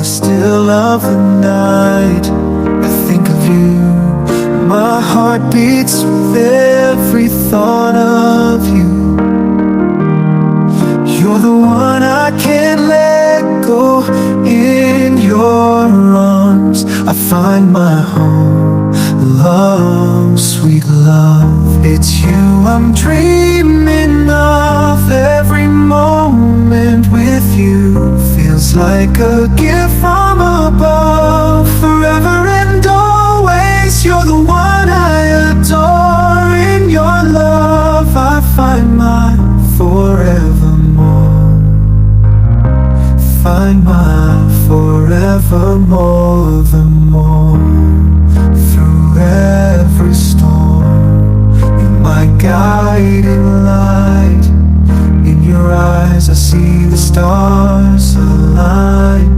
the still of the night, I think of you. My heart beats with every thought of you. You're the one I can't let go. In your arms I find my home. Love, sweet love, it's you I'm dreaming of. Every moment with you feels like a gift from above. Forever and always, you're the one I adore. In your love I find my forevermore. Find my forevermore, the more. Through every storm, you're my guiding light. In your eyes I see the stars align.